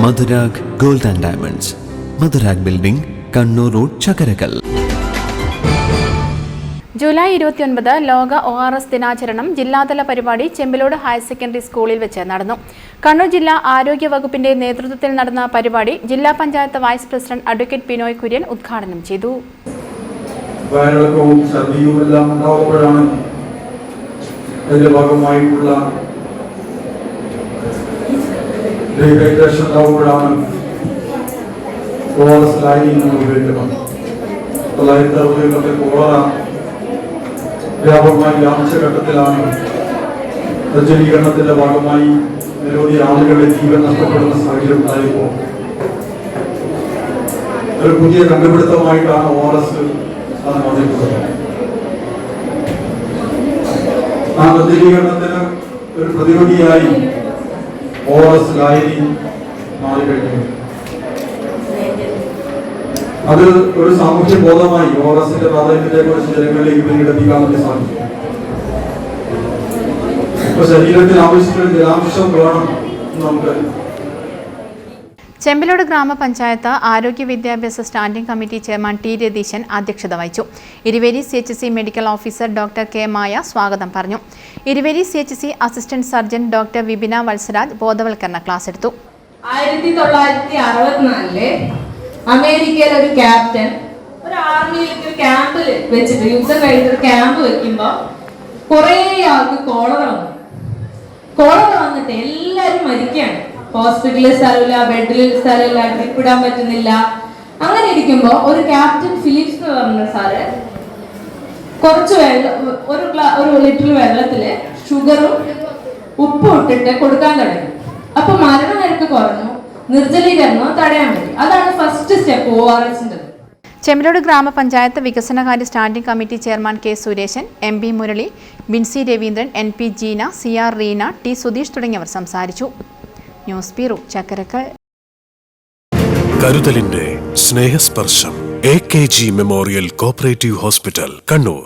Madhurag gold and diamonds, Madhurag building, Kannur road, Chakkarakal. July 29 ലോക ORS ദിനാചരണം ജില്ലാതല പരിപാടി ചെമ്പിലോട് ഹയർ സെക്കൻഡറി സ്കൂളിൽ വെച്ച് നടന്നു. കണ്ണൂർ ജില്ലാ ആരോഗ്യ വകുപ്പിന്റെ നേതൃത്വത്തിൽ നടന്ന പരിപാടി ജില്ലാ panchayat vice president advocate Binoy Kurian ഉദ്ഘാടനം ചെയ്തു. വയറിളക്കവും ഛർദിയും എല്ലാം ഉണ്ടാവുമ്പോഴാണ് അതിന്റെ ഭാഗമായിട്ടുള്ള ഡീഹൈഡ്രേഷൻ ഉണ്ടാവുമ്പോഴാണ് ORS ലൈനിങ് നമ്മൾ ഉപയോഗിക്കുന്നത്. 1960 കോളറ വ്യാപകമായി വ്യാപിച്ച ഘട്ടത്തിലാണ് നിർജ്ജലീകരണത്തിന്റെ ഭാഗമായി നിരവധി ആളുകളുടെ ജീവൻ നഷ്ടപ്പെടുന്ന സാഹചര്യം ഉണ്ടായപ്പോൾ ഒരു പുതിയ കണ്ടുപിടുത്തമായിട്ടാണ് ORS വന്നിട്ടുള്ളത്. ആ നിർജ്ജലീകരണത്തിന് ഒരു പ്രതിരോധിയായി ORS ലായനി മാറിക്കഴിഞ്ഞു. അത് ഒരു സാമൂഹ്യ ബോധമായി ORSന്റെ പ്രാധാന്യത്തെ കുറിച്ച് ജനങ്ങളിലേക്ക് പിന്നീട് എത്തിക്കാൻ വേണ്ടി സാധിക്കും. ഇപ്പൊ ശരീരത്തിന് ആവശ്യത്തിന് ജലാംശം വേണം നമുക്ക്. ചെമ്പിലോട് ഗ്രാമപഞ്ചായത്ത് ആരോഗ്യ വിദ്യാഭ്യാസ standing committee chairman T Ratheesan അധ്യക്ഷത വഹിച്ചു. Iruveri CHC medical officer doctor K Maya സ്വാഗതം പറഞ്ഞു. Iruveri CHC assistant surgeon doctor Vipina Vatsaraj ബോധവൽക്കരണ ക്ലാസ് എടുത്തു. 1964 അമേരിക്കയിലെ ഒരു ക്യാപ്റ്റൻ ഒരു ആർമിയിലേക്ക് ഒരു ക്യാമ്പിൽ വെച്ചിട്ട് യുദ്ധം കഴിഞ്ഞ ഒരു ക്യാമ്പ് വെക്കുമ്പോ കുറെ ആൾക്ക് കോളറ വന്നിട്ട് എല്ലാരും മരിക്കുകയാണ്. ഹോസ്പിറ്റലിൽ സ്ഥലമില്ല, ബെഡിൽ സ്ഥലമില്ല, ഡ്രിപ്പ് ഇടാൻ പറ്റുന്നില്ല. അങ്ങനെ ഇരിക്കുമ്പോ ഒരു ക്യാപ്റ്റൻ ഫിലിപ്സ് എന്ന് പറഞ്ഞ സാറ് കുറച്ച് ഒരു ലിറ്റർ വെള്ളത്തില് ഷുഗറും ഉപ്പും ഇട്ടിട്ട് കൊടുക്കാൻ തുടങ്ങി. അപ്പൊ മരണനിരക്ക് കുറഞ്ഞു, നിർജ്ജലീകരണം തടയാൻ പറ്റി. അതാണ് ഫസ്റ്റ് സ്റ്റെപ്പ് ORSന്റെ. ചെമ്പിലോട് ഗ്രാമപഞ്ചായത്ത് വികസനകാര്യ standing committee chairman K Sureshan, MB Murali, Binsy Raveendran, NP Jeena, CR Reena, T Sudheesh തുടങ്ങിയവർ സംസാരിച്ചു. News bureau, Chakkarakkal. കരുതലിന്റെ സ്നേഹസ്പർശം AKG memorial cooperative hospital, Kannur.